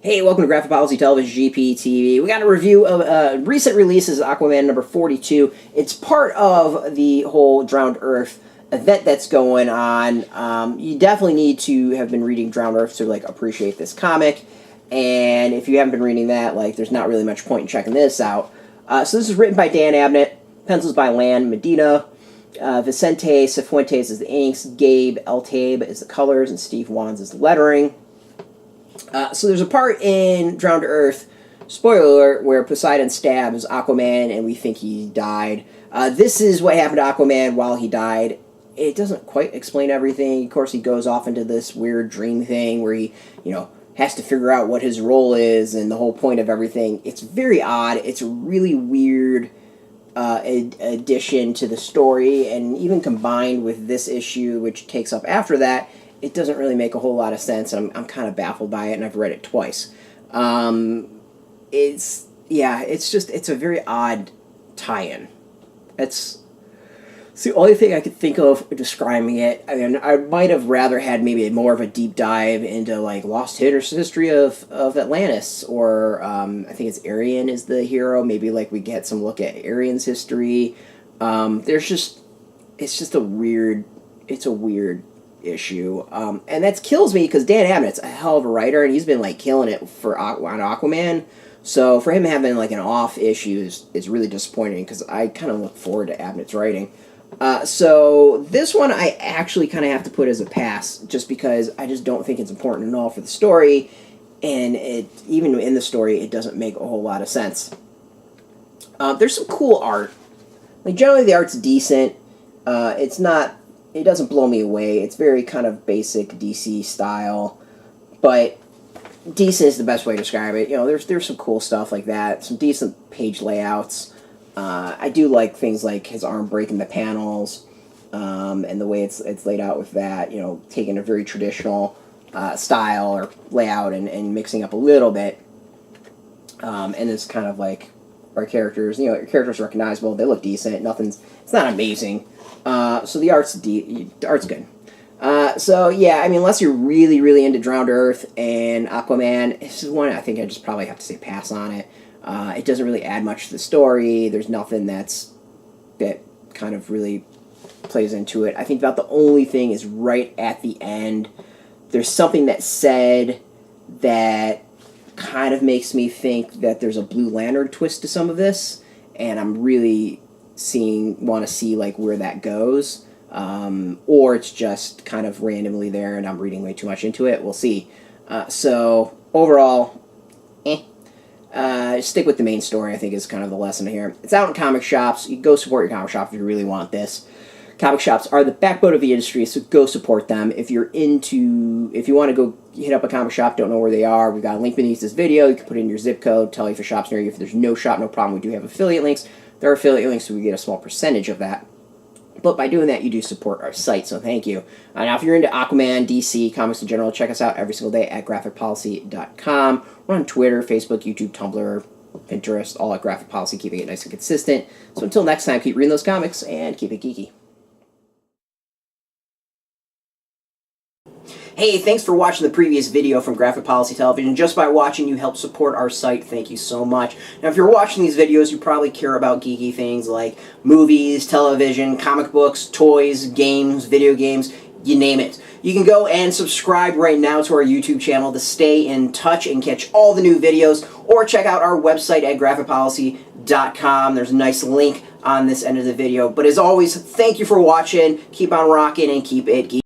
Hey, welcome to Graphic Policy Television GPTV. We got a review of recent releases of Aquaman number 42. It's part of the whole Drowned Earth event that's going on. You definitely need to have been reading Drowned Earth to appreciate this comic. And if you haven't been reading that, there's not really much point in checking this out. So this is written by Dan Abnett, pencils by Medina. Vicente, Cifuentes is the inks, Gabe, Eltaeb is the colors, and Steve Wands is the lettering. So there's a part in Drowned Earth, spoiler alert, where Poseidon stabs Aquaman and we think he died. This is what happened to Aquaman while he died. It doesn't quite explain everything. Of course, he goes off into this weird dream thing where he, has to figure out what his role is and the whole point of everything. It's very odd. It's a really weird addition to the story, and even combined with this issue, which takes up after that, it doesn't really make a whole lot of sense. I'm kind of baffled by it, and I've read it twice. It's a very odd tie-in. It's the only thing I could think of describing it. I mean, I might have rather had maybe more of a deep dive into lost history of Atlantis, or I think it's Aryan is the hero. Maybe we get some look at Aryan's history. It's a weird issue, and that kills me because Dan Abnett's a hell of a writer, and he's been killing it on Aquaman. So for him having an off issue is really disappointing, because I kind of look forward to Abnett's writing. So this one I actually kind of have to put as a pass, just because I just don't think it's important at all for the story, and even in the story it doesn't make a whole lot of sense. There's some cool art. Generally the art's decent. It doesn't blow me away. It's very kind of basic DC style, but decent is the best way to describe it. There's some cool stuff like that, some decent page layouts. I do like things like his arm breaking the panels, and the way it's laid out with that, taking a very traditional style or layout and mixing up a little bit. And it's kind of our characters, your characters are recognizable, they look decent, it's not amazing. So the art's good. So yeah, I mean, unless you're really, really into Drowned Earth and Aquaman, this is one I think I just probably have to say pass on it. It doesn't really add much to the story. There's nothing that kind of really plays into it. I think about the only thing is right at the end, there's something that's said that kind of makes me think that there's a Blue Lantern twist to some of this, and I'm really want to see where that goes, or it's just kind of randomly there and I'm reading way too much into it. We'll see. So overall, stick with the main story, I think, is kind of the lesson here. It's out in comic shops. You go support your comic shop if you really want this. Comic shops are the backbone of the industry, so go support them. If you want to go hit up a comic shop, don't know where they are, we've got a link beneath this video. You can put in your zip code, tell you if a shop's near you. If there's no shop, no problem. We do have affiliate links. There are affiliate links, so we get a small percentage of that. But by doing that, you do support our site, so thank you. Now, if you're into Aquaman, DC, comics in general, check us out every single day at graphicpolicy.com. We're on Twitter, Facebook, YouTube, Tumblr, Pinterest, all at Graphic Policy, keeping it nice and consistent. So until next time, keep reading those comics and keep it geeky. Hey, thanks for watching the previous video from Graphic Policy Television. Just by watching, you help support our site. Thank you so much. Now, if you're watching these videos, you probably care about geeky things like movies, television, comic books, toys, games, video games, you name it. You can go and subscribe right now to our YouTube channel to stay in touch and catch all the new videos, or check out our website at graphicpolicy.com. There's a nice link on this end of the video. But as always, thank you for watching. Keep on rocking and keep it geeky.